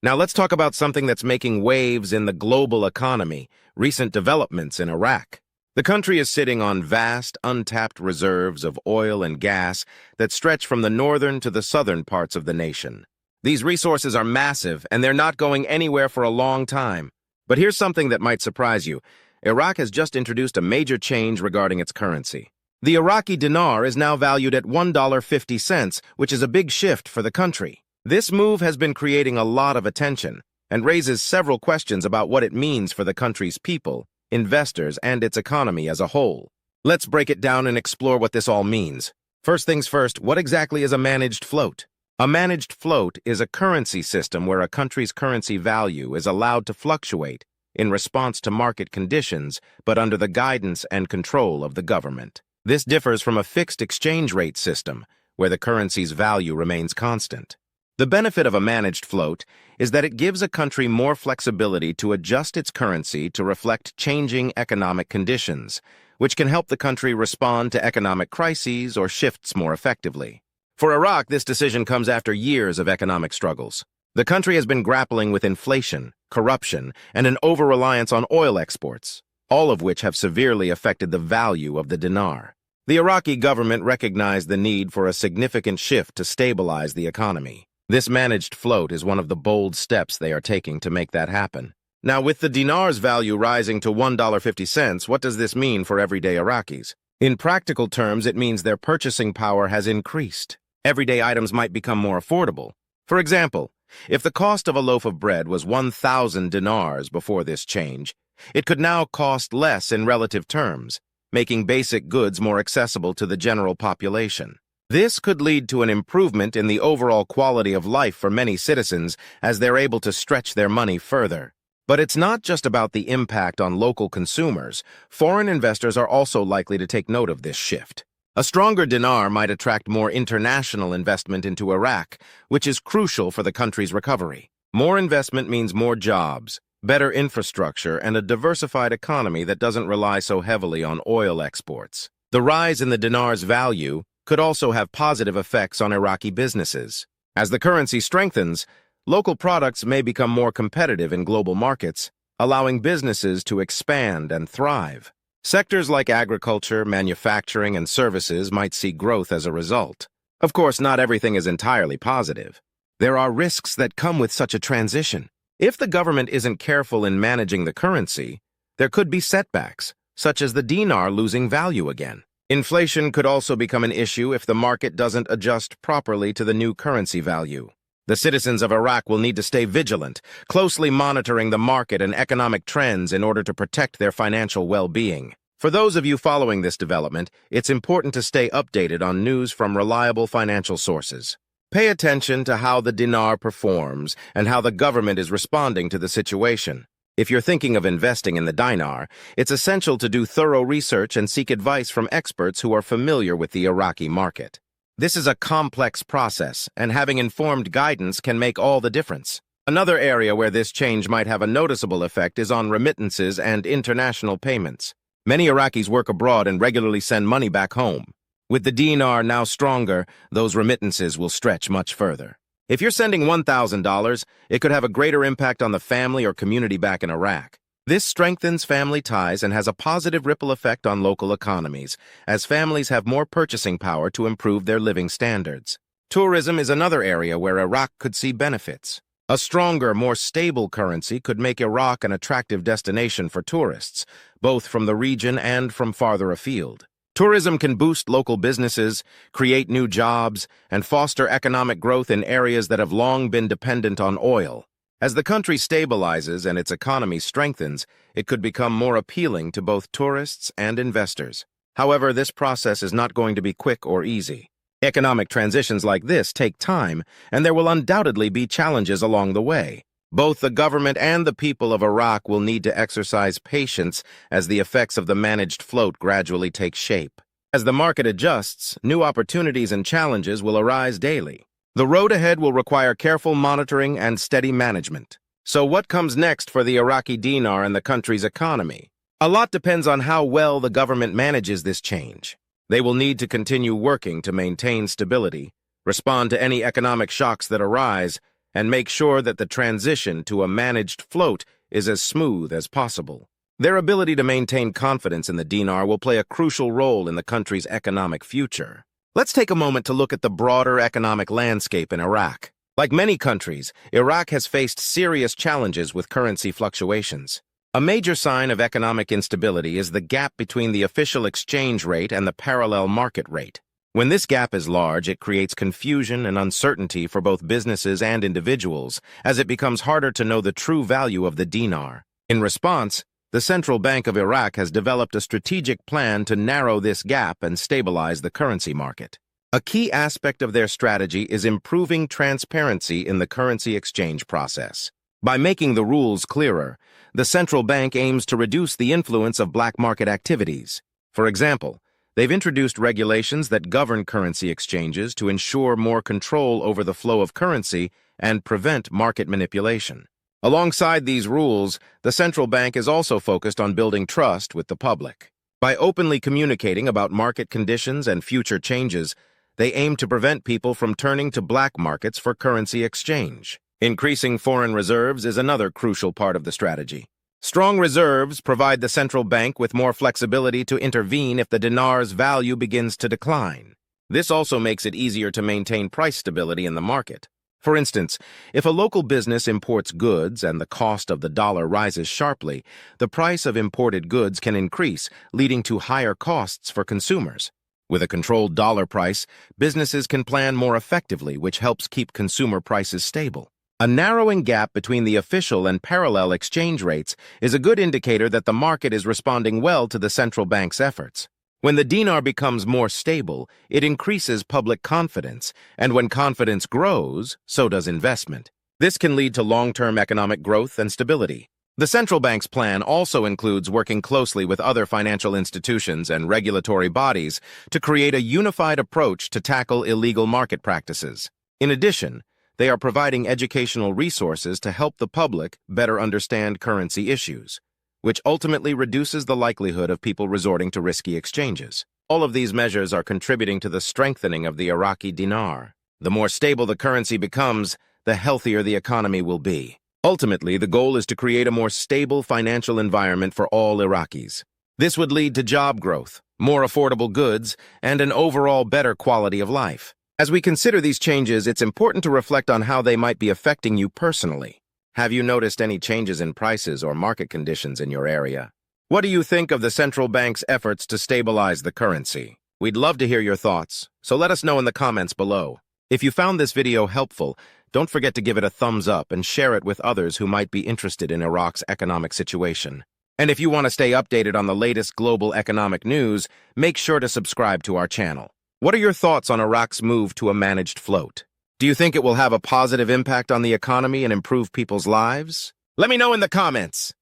Now let's talk about something that's making waves in the global economy, recent developments in Iraq. The country is sitting on vast, untapped reserves of oil and gas that stretch from the northern to the southern parts of the nation. These resources are massive, and they're not going anywhere for a long time. But here's something that might surprise you. Iraq has just introduced a major change regarding its currency. The Iraqi dinar is now valued at $1.50, which is a big shift for the country. This move has been creating a lot of attention and raises several questions about what it means for the country's people, investors, and its economy as a whole. Let's break it down and explore what this all means. First things first, what exactly is a managed float? A managed float is a currency system where a country's currency value is allowed to fluctuate in response to market conditions, but under the guidance and control of the government. This differs from a fixed exchange rate system, where the currency's value remains constant. The benefit of a managed float is that it gives a country more flexibility to adjust its currency to reflect changing economic conditions, which can help the country respond to economic crises or shifts more effectively. For Iraq, this decision comes after years of economic struggles. The country has been grappling with inflation, corruption, and an over-reliance on oil exports, all of which have severely affected the value of the dinar. The Iraqi government recognized the need for a significant shift to stabilize the economy. This managed float is one of the bold steps they are taking to make that happen. Now, with the dinar's value rising to $1.50, what does this mean for everyday Iraqis? In practical terms, it means their purchasing power has increased. Everyday items might become more affordable. For example, if the cost of a loaf of bread was 1,000 dinars before this change, it could now cost less in relative terms, making basic goods more accessible to the general population. This could lead to an improvement in the overall quality of life for many citizens as they're able to stretch their money further. But it's not just about the impact on local consumers. Foreign investors are also likely to take note of this shift. A stronger dinar might attract more international investment into Iraq, which is crucial for the country's recovery. More investment means more jobs, better infrastructure, and a diversified economy that doesn't rely so heavily on oil exports. The rise in the dinar's value could also have positive effects on Iraqi businesses. As the currency strengthens, local products may become more competitive in global markets, allowing businesses to expand and thrive. Sectors like agriculture, manufacturing, and services might see growth as a result. Of course, not everything is entirely positive. There are risks that come with such a transition. If the government isn't careful in managing the currency, there could be setbacks, such as the dinar losing value again. Inflation could also become an issue if the market doesn't adjust properly to the new currency value. The citizens of Iraq will need to stay vigilant, closely monitoring the market and economic trends in order to protect their financial well-being. For those of you following this development, it's important to stay updated on news from reliable financial sources. Pay attention to how the dinar performs and how the government is responding to the situation. If you're thinking of investing in the dinar, it's essential to do thorough research and seek advice from experts who are familiar with the Iraqi market. This is a complex process, and having informed guidance can make all the difference. Another area where this change might have a noticeable effect is on remittances and international payments. Many Iraqis work abroad and regularly send money back home. With the dinar now stronger, those remittances will stretch much further. If you're sending $1,000, it could have a greater impact on the family or community back in Iraq. This strengthens family ties and has a positive ripple effect on local economies, as families have more purchasing power to improve their living standards. Tourism is another area where Iraq could see benefits. A stronger, more stable currency could make Iraq an attractive destination for tourists, both from the region and from farther afield. Tourism can boost local businesses, create new jobs, and foster economic growth in areas that have long been dependent on oil. As the country stabilizes and its economy strengthens, it could become more appealing to both tourists and investors. However, this process is not going to be quick or easy. Economic transitions like this take time, and there will undoubtedly be challenges along the way. Both the government and the people of Iraq will need to exercise patience as the effects of the managed float gradually take shape. As the market adjusts, new opportunities and challenges will arise daily. The road ahead will require careful monitoring and steady management. So what comes next for the Iraqi dinar and the country's economy? A lot depends on how well the government manages this change. They will need to continue working to maintain stability, respond to any economic shocks that arise, and make sure that the transition to a managed float is as smooth as possible. Their ability to maintain confidence in the dinar will play a crucial role in the country's economic future. Let's take a moment to look at the broader economic landscape in Iraq. Like many countries, Iraq has faced serious challenges with currency fluctuations. A major sign of economic instability is the gap between the official exchange rate and the parallel market rate. When this gap is large, it creates confusion and uncertainty for both businesses and individuals, as it becomes harder to know the true value of the dinar. In response, the Central Bank of Iraq has developed a strategic plan to narrow this gap and stabilize the currency market. A key aspect of their strategy is improving transparency in the currency exchange process. By making the rules clearer, the central bank aims to reduce the influence of black market activities. For example, they've introduced regulations that govern currency exchanges to ensure more control over the flow of currency and prevent market manipulation. Alongside these rules, the central bank is also focused on building trust with the public. By openly communicating about market conditions and future changes, they aim to prevent people from turning to black markets for currency exchange. Increasing foreign reserves is another crucial part of the strategy. Strong reserves provide the central bank with more flexibility to intervene if the dinar's value begins to decline. This also makes it easier to maintain price stability in the market. For instance, if a local business imports goods and the cost of the dollar rises sharply, the price of imported goods can increase, leading to higher costs for consumers. With a controlled dollar price, businesses can plan more effectively, which helps keep consumer prices stable. A narrowing gap between the official and parallel exchange rates is a good indicator that the market is responding well to the central bank's efforts. When the dinar becomes more stable, it increases public confidence, and when confidence grows, so does investment. This can lead to long-term economic growth and stability. The central bank's plan also includes working closely with other financial institutions and regulatory bodies to create a unified approach to tackle illegal market practices. In addition, they are providing educational resources to help the public better understand currency issues, which ultimately reduces the likelihood of people resorting to risky exchanges. All of these measures are contributing to the strengthening of the Iraqi dinar. The more stable the currency becomes, the healthier the economy will be. Ultimately, the goal is to create a more stable financial environment for all Iraqis. This would lead to job growth, more affordable goods, and an overall better quality of life. As we consider these changes, it's important to reflect on how they might be affecting you personally. Have you noticed any changes in prices or market conditions in your area? What do you think of the central bank's efforts to stabilize the currency? We'd love to hear your thoughts, so let us know in the comments below. If you found this video helpful, don't forget to give it a thumbs up and share it with others who might be interested in Iraq's economic situation. And if you want to stay updated on the latest global economic news, make sure to subscribe to our channel. What are your thoughts on Iraq's move to a managed float? Do you think it will have a positive impact on the economy and improve people's lives? Let me know in the comments.